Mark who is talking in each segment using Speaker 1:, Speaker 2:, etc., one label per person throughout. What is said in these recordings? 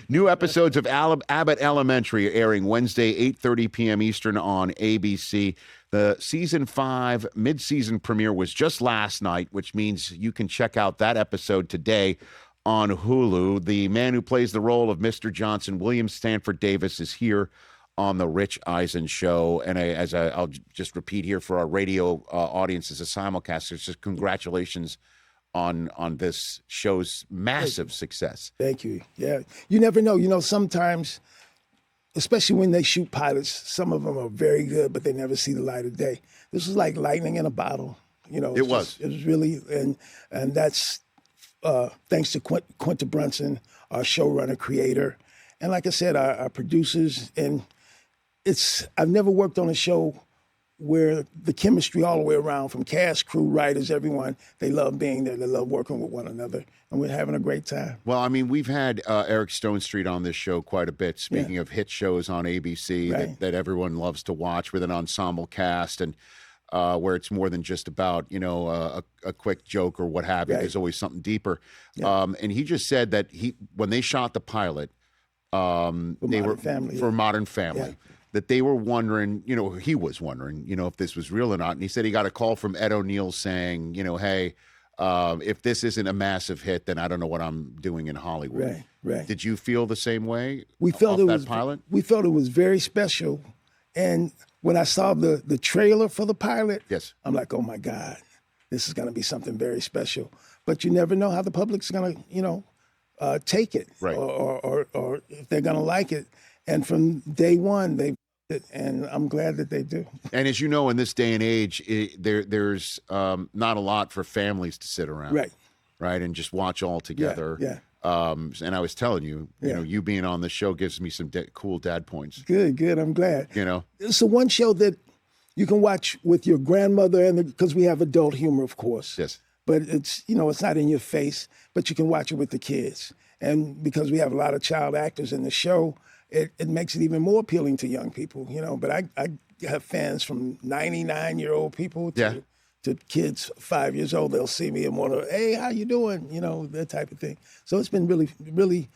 Speaker 1: New episodes of Abbott Elementary airing Wednesday, 8:30 p.m. Eastern on ABC. The season 5 mid-season premiere was just last night, which means you can check out that episode today on Hulu. The man who plays the role of Mr. Johnson, William Stanford Davis, is here on the Rich Eisen Show. And I'll just repeat here for our radio audience as a simulcast, just congratulations on this show's massive success.
Speaker 2: Thank you. Yeah. You never know. You know, sometimes, especially when they shoot pilots, some of them are very good, but they never see the light of day. This was like lightning in a bottle. You know, it was really, and that's thanks to Quinta Brunson, our showrunner, creator, and like I said, our producers. And I've never worked on a show where the chemistry all the way around, from cast, crew, writers, everyone, they love being there. They love working with one another, and we're having a great time.
Speaker 1: Well, I mean, we've had Eric Stonestreet on this show quite a bit, speaking of hit shows on ABC that everyone loves to watch with an ensemble cast, and where it's more than just about, you know, a quick joke or what have you. There's always something deeper. And he just said that when they shot the pilot, for Modern Family, that they were wondering, you know, he was wondering, you know, if this was real or not. And he said he got a call from Ed O'Neill saying, you know, hey, if this isn't a massive hit, then I don't know what I'm doing in Hollywood.
Speaker 2: Right.
Speaker 1: Did you feel the same way?
Speaker 2: We felt
Speaker 1: pilot?
Speaker 2: We felt it was very special. And when I saw the trailer for the pilot, I'm like, oh my God, this is going to be something very special. But you never know how the public's going to, you know, take it, or if they're going to like it. And from day one, they it, and I'm glad that they do. And
Speaker 1: as you know, in this day and age, there's not a lot for families to sit around, right, and just watch all together. And I was telling you, you know, you being on the show gives me some cool dad points.
Speaker 2: Good. I'm glad.
Speaker 1: You know,
Speaker 2: it's the one show that you can watch with your grandmother, and because we have adult humor, of course.
Speaker 1: Yes.
Speaker 2: But it's, you know, it's not in your face, but you can watch it with the kids. And because we have a lot of child actors in the show, it makes it even more appealing to young people, you know. But I have fans from 99-year-old people to kids 5 years old. They'll see me and want to, hey, how you doing? You know, that type of thing. So it's been really, really,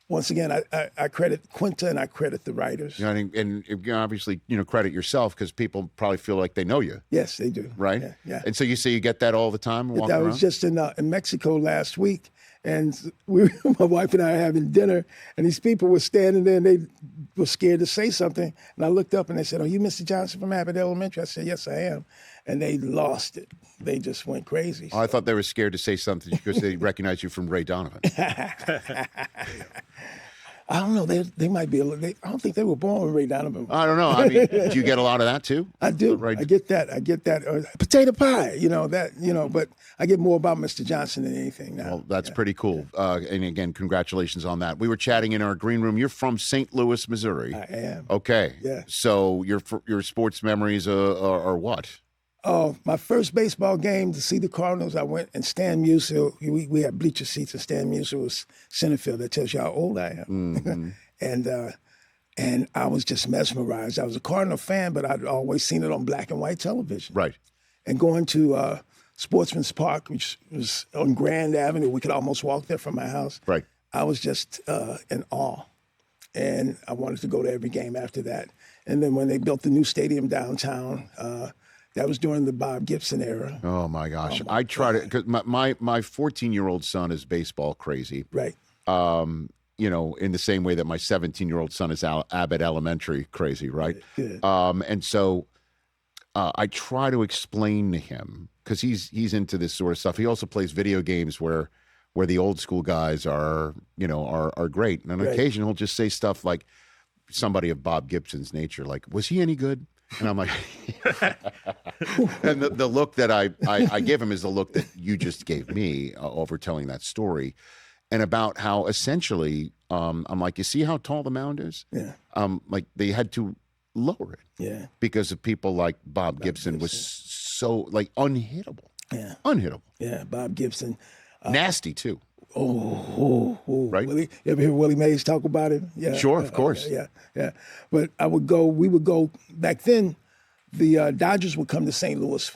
Speaker 2: once again, I credit Quinta and I credit the writers.
Speaker 1: You know, and you obviously, you know, credit yourself, because people probably feel like they know you.
Speaker 2: Yes, they do.
Speaker 1: Right?
Speaker 2: Yeah.
Speaker 1: And so you say you get that all the time?
Speaker 2: I was just in Mexico last week. And my wife and I were having dinner, and these people were standing there, and they were scared to say something. And I looked up, and they said, "Oh, you Mr. Johnson from Abbott Elementary?" I said, "Yes, I am." And they lost it. They just went crazy.
Speaker 1: Oh, I thought they were scared to say something because they recognized you from Ray Donovan.
Speaker 2: I don't know. They might be. I don't think they were born with Ray Donovan.
Speaker 1: I don't know. I mean, do you get a lot of that too?
Speaker 2: I do. Right. I get that. Potato pie. You know that. You know, but I get more about Mr. Johnson than anything now.
Speaker 1: Well, that's pretty cool. And again, congratulations on that. We were chatting in our green room. You're from St. Louis, Missouri.
Speaker 2: I am.
Speaker 1: Okay.
Speaker 2: Yeah.
Speaker 1: So your sports memories are what?
Speaker 2: Oh, my first baseball game to see the Cardinals, I went, and Stan Musial, we had bleacher seats, and Stan Musial was center field. That tells you how old I am. Mm-hmm. And I was just mesmerized. I was a Cardinal fan, but I'd always seen it on black and white television.
Speaker 1: Right.
Speaker 2: And going to Sportsman's Park, which was on Grand Avenue, we could almost walk there from my house.
Speaker 1: Right.
Speaker 2: I was just in awe. And I wanted to go to every game after that. And then when they built the new stadium downtown, that was during the Bob Gibson era.
Speaker 1: Oh my gosh! I try to, because my 14-year-old son is baseball crazy.
Speaker 2: Right.
Speaker 1: You know, in the same way that my 17-year-old son is Abbott Elementary crazy, right?
Speaker 2: Good.
Speaker 1: And so I try to explain to him, because he's into this sort of stuff. He also plays video games where the old school guys are great, and on occasion he'll just say stuff like somebody of Bob Gibson's nature, like, was he any good? And I'm like, and the look that I give him is the look that you just gave me over telling that story, and about how essentially, I'm like, you see how tall the mound is?
Speaker 2: Yeah.
Speaker 1: Like they had to lower it.
Speaker 2: Yeah.
Speaker 1: Because of people like Bob Gibson was so like unhittable.
Speaker 2: Yeah.
Speaker 1: Unhittable.
Speaker 2: Yeah. Bob Gibson.
Speaker 1: Nasty too.
Speaker 2: Oh,
Speaker 1: right.
Speaker 2: You ever hear Willie Mays talk about him? Yeah,
Speaker 1: sure, of course.
Speaker 2: Yeah. But we would go back then. The Dodgers would come to St. Louis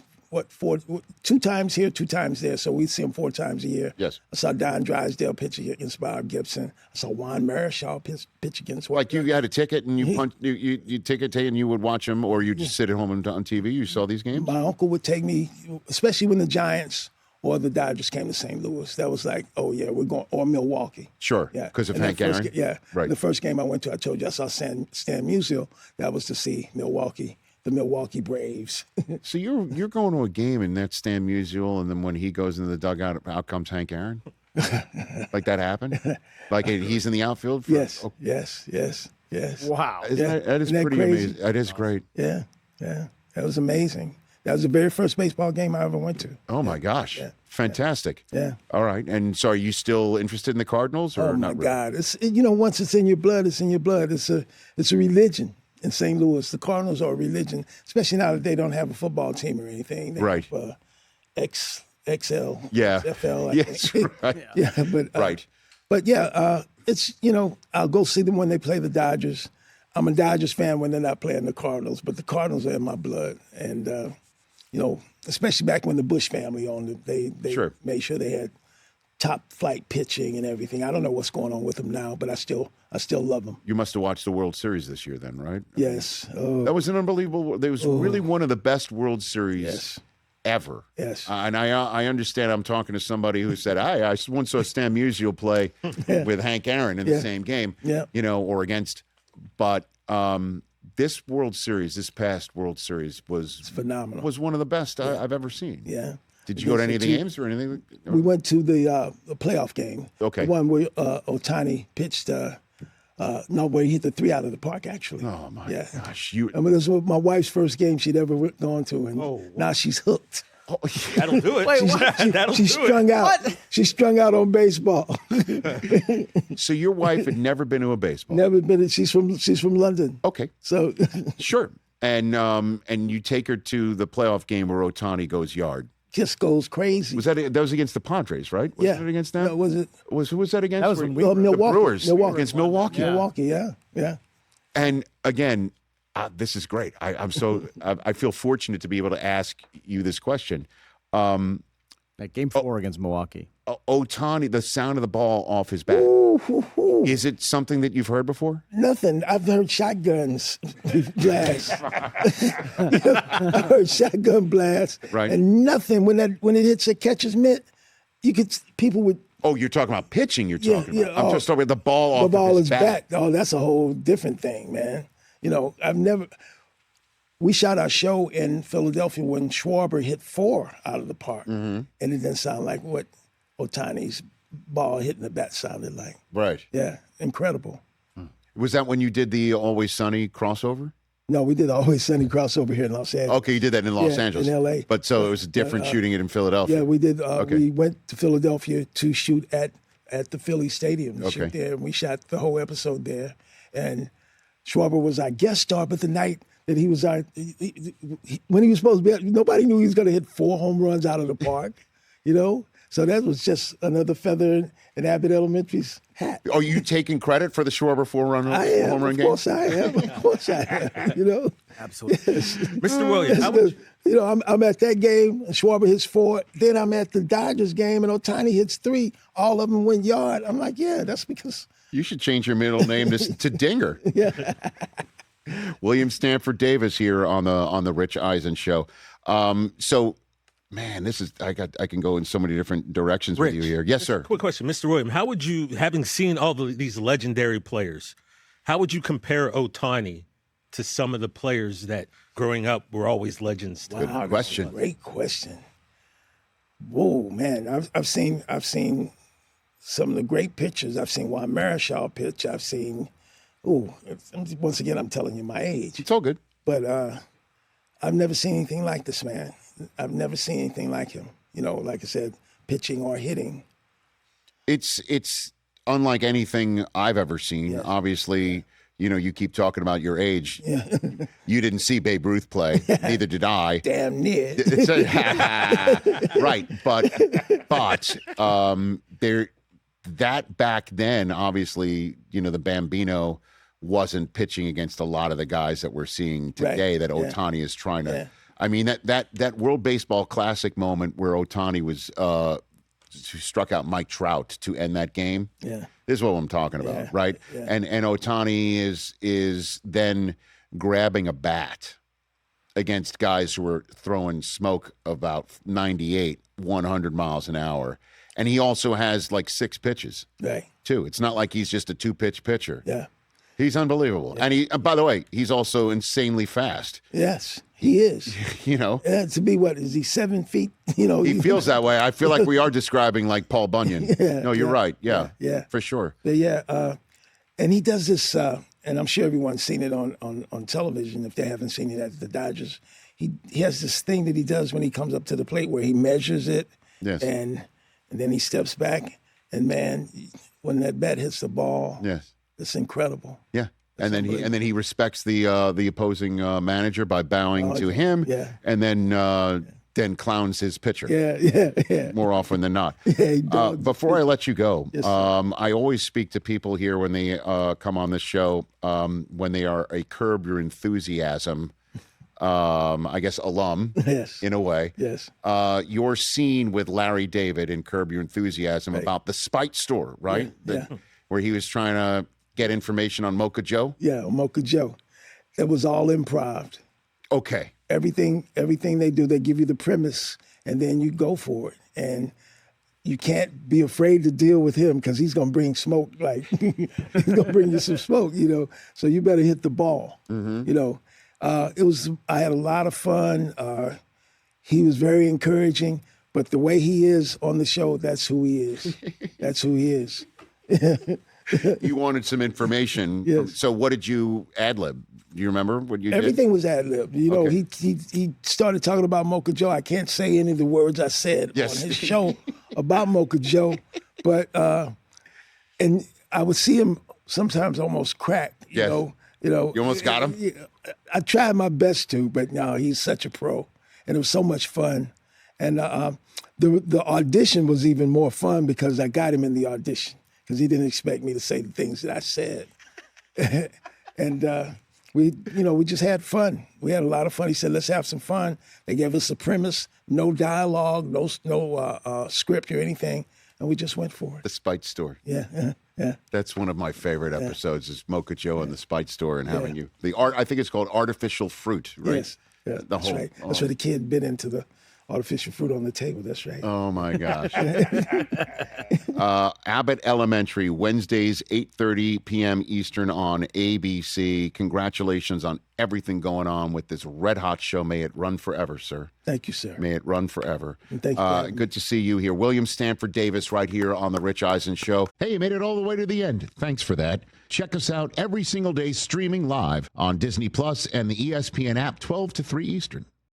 Speaker 2: 2 times here, 2 times there. So we see him 4 times a year.
Speaker 1: Yes.
Speaker 2: I saw Don Drysdale pitch against Bob Gibson. I saw Juan Marichal pitch against.
Speaker 1: Like you had a ticket and you ticket and you would watch him, or you just sit at home on TV. You saw these games.
Speaker 2: My uncle would take me, especially when the Giants or the Dodgers came to St. Louis. That was like, oh yeah, we're going, or Milwaukee.
Speaker 1: Sure. Yeah. Because of Hank Aaron.
Speaker 2: Right. The first game I went to, I told you I saw Stan Musial. That was to see Milwaukee. The Milwaukee Braves.
Speaker 1: So you're going to a game and that's Stan Musial, and then when he goes into the dugout, out comes Hank Aaron? Like that happened? Like he's in the outfield?
Speaker 2: Yes.
Speaker 3: Wow.
Speaker 1: That is pretty amazing. That is great.
Speaker 2: Yeah. That was amazing. That was the very first baseball game I ever went to.
Speaker 1: Oh, my gosh. Yeah. Fantastic.
Speaker 2: Yeah.
Speaker 1: All right. And so are you still interested in the Cardinals? Or
Speaker 2: oh, my
Speaker 1: not
Speaker 2: God. Really? It's, once it's in your blood, it's in your blood. It's a religion. In St. Louis, the Cardinals are a religion, especially now that they don't have a football team or anything. They
Speaker 1: right.
Speaker 2: Have, XL,
Speaker 1: yeah.
Speaker 2: XFL.
Speaker 1: Yes, right.
Speaker 2: Yeah, but
Speaker 1: right.
Speaker 2: But yeah, it's I'll go see them when they play the Dodgers. I'm a Dodgers fan when they're not playing the Cardinals, but the Cardinals are in my blood, and especially back when the Bush family owned it, they made sure they had top flight pitching and everything. I don't know what's going on with them now, but I still love them.
Speaker 1: You must have watched the World Series this year then, right?
Speaker 2: Yes.
Speaker 1: That was an unbelievable. It was really one of the best World Series ever.
Speaker 2: Yes.
Speaker 1: And I understand I'm talking to somebody who said, I once saw Stan Musial play with Hank Aaron in the same game, or against. But this World Series, this past World Series was
Speaker 2: phenomenal.
Speaker 1: Was one of the best I've ever seen.
Speaker 2: Yeah.
Speaker 1: Did you go to any of the games or anything?
Speaker 2: We went to the playoff game.
Speaker 1: Okay.
Speaker 2: The one where Otani pitched, where he hit the 3 out of the park, actually.
Speaker 1: Oh, my gosh.
Speaker 2: I mean, this was my wife's first game she'd ever gone to, and now she's hooked.
Speaker 3: Oh, that'll do it. Wait,
Speaker 2: she's strung out. What? She's strung out on baseball.
Speaker 1: So your wife had never been to a baseball?
Speaker 2: Never been. She's from London.
Speaker 1: Okay.
Speaker 2: So
Speaker 1: sure. And you take her to the playoff game where Otani goes yard.
Speaker 2: Just goes crazy.
Speaker 1: That was against the Padres, right? Was it against them?
Speaker 2: No, was it?
Speaker 1: Who was that against?
Speaker 2: That was
Speaker 1: Milwaukee.
Speaker 2: The
Speaker 1: Brewers. Against Milwaukee.
Speaker 2: Yeah. Milwaukee, yeah.
Speaker 1: And again, this is great. I'm so I feel fortunate to be able to ask you this question.
Speaker 4: That game 4 against Milwaukee.
Speaker 1: Otani, the sound of the ball off his bat. Is it something that you've heard before?
Speaker 2: Nothing. I've heard shotguns blast. I heard shotgun blast.
Speaker 1: Right.
Speaker 2: And nothing when it hits a catcher's mitt, people would.
Speaker 1: Oh, you're talking about pitching. You're talking about. I'm just talking about the ball off.
Speaker 2: The ball
Speaker 1: of his
Speaker 2: is
Speaker 1: bat.
Speaker 2: back. Oh, that's a whole different thing, man. We shot our show in Philadelphia when Schwarber hit 4 out of the park, and it didn't sound like what Otani's ball hitting the bat sounded like.
Speaker 1: Right.
Speaker 2: Yeah, incredible.
Speaker 1: Was that when you did the Always Sunny crossover?
Speaker 2: No, we did the Always Sunny crossover here in Los Angeles.
Speaker 1: Okay, you did that in Los Angeles.
Speaker 2: In L.A.
Speaker 1: But so it was different shooting it in Philadelphia.
Speaker 2: Yeah, we did. We went to Philadelphia to shoot at the Philly Stadium. To shoot there, and we shot the whole episode there. And Schwarber was our guest star, but the night that he was when he was supposed to be, nobody knew he was going to hit 4 home runs out of the park, So that was just another feather in Abbott Elementary's hat.
Speaker 1: Are you taking credit for the Schwarber 4-run home run game?
Speaker 2: Of course I am. Of course I am.
Speaker 4: Absolutely.
Speaker 2: Yes.
Speaker 3: Mr. Williams,
Speaker 2: I'm at that game, and Schwarber hits 4. Then I'm at the Dodgers game, and Otani hits 3. All of them went yard. I'm like, yeah, that's because.
Speaker 1: You should change your middle name to Dinger.
Speaker 2: Yeah.
Speaker 1: William Stanford Davis here on the Rich Eisen Show. So, man, this is I can go in so many different directions with you here. Yes, sir.
Speaker 3: Quick question, Mr. William. How would you, having seen all these legendary players, how would you compare Otani to some of the players that growing up were always legends?
Speaker 1: Good question.
Speaker 2: Great question. Whoa, man! I've seen some of the great pitchers. I've seen Juan Marichal pitch. I've seen. Once again, I'm telling you my age.
Speaker 1: It's all good.
Speaker 2: But I've never seen anything like this man. I've never seen anything like him. Like I said, pitching or hitting.
Speaker 1: It's unlike anything I've ever seen. Yeah. Obviously, you keep talking about your age. Yeah. You didn't see Babe Ruth play. Neither did I.
Speaker 2: Damn near.
Speaker 1: Right. But that back then, obviously, the Bambino wasn't pitching against a lot of the guys that we're seeing today that Otani is trying to I mean, that World Baseball Classic moment where Ohtani was struck out Mike Trout to end that game.
Speaker 2: Yeah.
Speaker 1: This is what I'm talking about, right?
Speaker 2: Yeah.
Speaker 1: And Ohtani is then grabbing a bat against guys who are throwing smoke about 98, 100 miles an hour. And he also has like 6 pitches,
Speaker 2: right?
Speaker 1: Too. It's not like he's just a 2-pitch pitcher.
Speaker 2: Yeah.
Speaker 1: He's unbelievable. Yeah. And by the way, he's also insanely fast.
Speaker 2: Yes, he is.
Speaker 1: You know?
Speaker 2: To be, what, is he 7 feet? You know,
Speaker 1: he feels that way. I feel like we are describing like Paul Bunyan. No, you're right. Yeah, for sure.
Speaker 2: But and he does this, and I'm sure everyone's seen it on television if they haven't seen it at the Dodgers. He has this thing that he does when he comes up to the plate where he measures it, and then he steps back, and man, when that bat hits the ball, it's incredible.
Speaker 1: Yeah. And then he respects the opposing manager by bowing to him, and then clowns his pitcher.
Speaker 2: Yeah.
Speaker 1: More often than not.
Speaker 2: Yeah, he does.
Speaker 1: Before I let you go, I always speak to people here when they come on this show when they are a Curb Your Enthusiasm, I guess, alum, in a way.
Speaker 2: Yes.
Speaker 1: Your scene with Larry David in Curb Your Enthusiasm about the Spite Store, right? Where he was trying to get information on Mocha Joe?
Speaker 2: Yeah, Mocha Joe. It was all improv.
Speaker 1: Okay.
Speaker 2: Everything they do, they give you the premise, and then you go for it. And you can't be afraid to deal with him because he's going to bring smoke. Like, he's going to bring you some smoke, you know. So you better hit the ball, you know. I had a lot of fun. He was very encouraging. But the way he is on the show, that's who he is. That's who he is.
Speaker 1: You wanted some information.
Speaker 2: Yes.
Speaker 1: So what did you ad-lib? Do you remember what you
Speaker 2: Everything
Speaker 1: did?
Speaker 2: was ad-lib. You know, he started talking about Mocha Joe. I can't say any of the words I said on his show about Mocha Joe, but and I would see him sometimes almost cracked. You know.
Speaker 1: You almost got him?
Speaker 2: I tried my best to, but no, he's such a pro, and it was so much fun. And the audition was even more fun because I got him in the audition because he didn't expect me to say the things that I said. And we just had fun. We had a lot of fun. He said, let's have some fun. They gave us a premise, no dialogue, no script or anything, and we just went for it.
Speaker 1: The Spite Store.
Speaker 2: Yeah.
Speaker 1: That's one of my favorite episodes is Mocha Joe and the Spite Store and having you. The art, I think it's called Artificial Fruit, right?
Speaker 2: Yes. Yeah, that's right. That's where the kid bit into the artificial fruit on the table. That's right.
Speaker 1: Oh, my gosh. Abbott Elementary, Wednesdays, 8:30 p.m. Eastern on ABC. Congratulations on everything going on with this red-hot show. May it run forever, sir.
Speaker 2: Thank you, sir.
Speaker 1: May it run forever.
Speaker 2: And thank you.
Speaker 1: Good to see you here. William Stanford Davis right here on The Rich Eisen Show. Hey, you made it all the way to the end. Thanks for that. Check us out every single day streaming live on Disney Plus and the ESPN app, 12 to 3 Eastern.